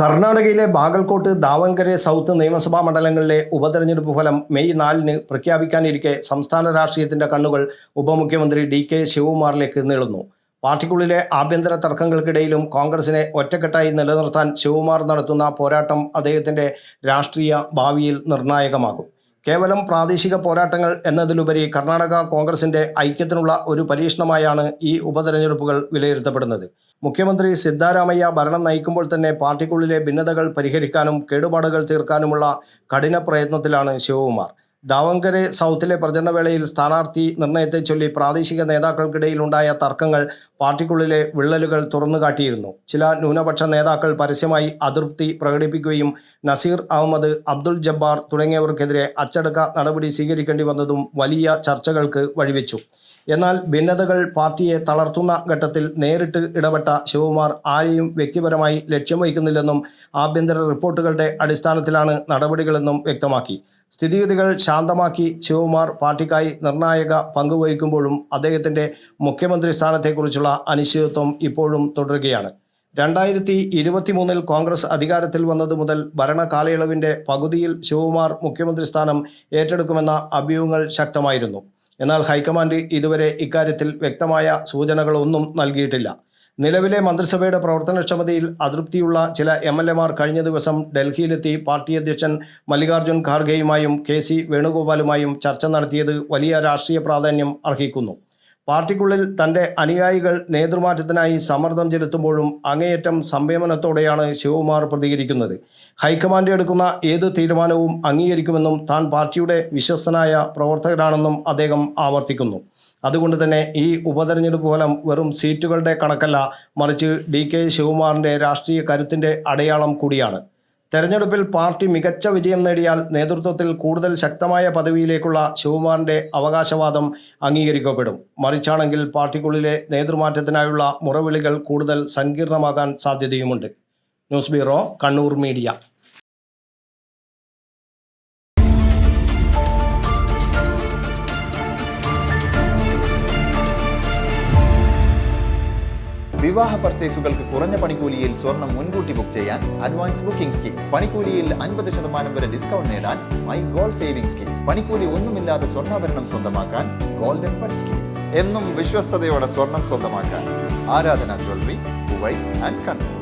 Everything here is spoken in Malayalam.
കർണാടകയിലെ ബാഗൽകോട്ട്, ദാവൺഗരെ സൗത്ത് നിയമസഭാ മണ്ഡലങ്ങളിലെ ഉപതെരഞ്ഞെടുപ്പ് ഫലം മെയ് 4-ന് പ്രഖ്യാപിക്കാനിരിക്കെ സംസ്ഥാന രാഷ്ട്രീയത്തിന്റെ കണ്ണുകൾ ഉപമുഖ്യമന്ത്രി DK ശിവകുമാറിലേക്ക് നീളുന്നു. പാർട്ടിക്കുള്ളിലെ ആഭ്യന്തര തർക്കങ്ങൾക്കിടയിലും കോൺഗ്രസിനെ ഒറ്റക്കെട്ടായി നിലനിർത്താൻ ശിവകുമാർ നടത്തുന്ന പോരാട്ടം അദ്ദേഹത്തിന്റെ രാഷ്ട്രീയ ഭാവിയിൽ നിർണായകമാകും. കേവലം പ്രാദേശിക പോരാട്ടങ്ങൾ എന്നതിലുപരി കർണാടക കോൺഗ്രസിന്റെ ഐക്യത്തിനുള്ള ഒരു പരീക്ഷണമായാണ് ഈ ഉപതെരഞ്ഞെടുപ്പുകൾ വിലയിരുത്തപ്പെടുന്നത്. മുഖ്യമന്ത്രി സിദ്ധാരാമയ്യ ഭരണം നയിക്കുമ്പോൾ തന്നെ പാർട്ടിക്കുള്ളിലെ ഭിന്നതകൾ പരിഹരിക്കാനും കേടുപാടുകൾ തീർക്കാനുമുള്ള കഠിന പ്രയത്നത്തിലാണ് ശിവകുമാർ. ദാവൺഗരെ സൗത്തിലെ പ്രചരണവേളയിൽ സ്ഥാനാർത്ഥി നിർണയത്തെ ചൊല്ലി പ്രാദേശിക നേതാക്കൾക്കിടയിലുണ്ടായ തർക്കങ്ങൾ പാർട്ടിക്കുള്ളിലെ വിള്ളലുകൾ തുറന്നുകാട്ടിയിരുന്നു. ചില ന്യൂനപക്ഷ നേതാക്കൾ പരസ്യമായി അതൃപ്തി പ്രകടിപ്പിക്കുകയും നസീർ അഹമ്മദ്, അബ്ദുൾ ജബ്ബാർ തുടങ്ങിയവർക്കെതിരെ അച്ചടക്ക നടപടി സ്വീകരിക്കേണ്ടി വന്നതും വലിയ ചർച്ചകൾക്ക് വഴിവെച്ചു. എന്നാൽ ഭിന്നതകൾ പാർട്ടിയെ തളർത്തുന്ന ഘട്ടത്തിൽ നേരിട്ട് ഇടപെട്ട ശിവകുമാർ ആരെയും വ്യക്തിപരമായി ലക്ഷ്യം വയ്ക്കുന്നില്ലെന്നും ആഭ്യന്തര റിപ്പോർട്ടുകളുടെ അടിസ്ഥാനത്തിലാണ് നടപടികളെന്നും വ്യക്തമാക്കി. സ്ഥിതിഗതികൾ ശാന്തമാക്കി ശിവകുമാർ പാർട്ടിക്കായി നിർണായക പങ്കുവഹിക്കുമ്പോഴും അദ്ദേഹത്തിൻ്റെ മുഖ്യമന്ത്രി സ്ഥാനത്തെക്കുറിച്ചുള്ള അനിശ്ചിതത്വം ഇപ്പോഴും തുടരുകയാണ്. 2023 കോൺഗ്രസ് അധികാരത്തിൽ വന്നതു മുതൽ ഭരണകാലയളവിൻ്റെ പകുതിയിൽ ശിവകുമാർ മുഖ്യമന്ത്രി സ്ഥാനം ഏറ്റെടുക്കുമെന്ന അഭ്യൂഹങ്ങൾ ശക്തമായിരുന്നു. എന്നാൽ ഹൈക്കമാൻഡ് ഇതുവരെ ഇക്കാര്യത്തിൽ വ്യക്തമായ സൂചനകളൊന്നും നൽകിയിട്ടില്ല. നിലവിലെ മന്ത്രിസഭയുടെ പ്രവർത്തനക്ഷമതയിൽ അതൃപ്തിയുള്ള ചില MLAമാർ കഴിഞ്ഞ ദിവസം ഡൽഹിയിലെത്തി പാർട്ടി അധ്യക്ഷൻ മല്ലികാർജ്ജുൻ ഖാർഗെയുമായും KC വേണുഗോപാലുമായും ചർച്ച നടത്തിയത് വലിയ രാഷ്ട്രീയ പ്രാധാന്യം അർഹിക്കുന്നു. പാർട്ടിക്കുള്ളിൽ തൻ്റെ അനുയായികൾ നേതൃമാറ്റത്തിനായി സമ്മർദ്ദം ചെലുത്തുമ്പോഴും അങ്ങേയറ്റം സംയമനത്തോടെയാണ് ശിവകുമാർ പ്രതികരിക്കുന്നത്. ഹൈക്കമാൻഡ് എടുക്കുന്ന ഏത് തീരുമാനവും അംഗീകരിക്കുമെന്നും താൻ പാർട്ടിയുടെ വിശ്വസ്തനായ പ്രവർത്തകനാണെന്നും അദ്ദേഹം ആവർത്തിക്കുന്നു. അതുകൊണ്ട് തന്നെ ഈ ഉപതെരഞ്ഞെടുപ്പ് ഫലം വെറും സീറ്റുകളുടെ കണക്കല്ല, മറിച്ച് DK ശിവകുമാറിൻ്റെ രാഷ്ട്രീയ കരുത്തിൻ്റെ അടയാളം കൂടിയാണ്. തെരഞ്ഞെടുപ്പിൽ പാർട്ടി മികച്ച വിജയം നേടിയാൽ നേതൃത്വത്തിൽ കൂടുതൽ ശക്തമായ പദവിയിലേക്കുള്ള ശിവകുമാറിൻ്റെ അവകാശവാദം അംഗീകരിക്കപ്പെടും. മറിച്ചാണെങ്കിൽ പാർട്ടിക്കുള്ളിലെ നേതൃമാറ്റത്തിനായുള്ള മുറവിളികൾ കൂടുതൽ സങ്കീർണമാകാൻ സാധ്യതയുമുണ്ട്. News bureau, Kannur media. വിവാഹ പർച്ചേസുകൾക്ക് കുറഞ്ഞ പണിക്കൂലിയിൽ സ്വർണം മുൻകൂട്ടി ബുക്ക് ചെയ്യാൻ അഡ്വാൻസ് ബുക്കിംഗ് സ്കീം. പണിക്കൂലിയിൽ 50% വരെ ഡിസ്കൗണ്ട് നേടാൻ മൈ ഗോൾഡ് സേവിംഗ് സ്കീം. പണിക്കൂലി ഒന്നുമില്ലാതെ സ്വർണ്ണാഭരണം സ്വന്തമാക്കാൻ ഗോൾഡൻ ബഡ് സ്കീം. എന്നും വിശ്വസ്തയോടെ സ്വർണം സ്വന്തമാക്കാൻ ആരാധന ജ്വല്ലറി, കുവൈത്ത് ആൻഡ് കണ്ണൂർ.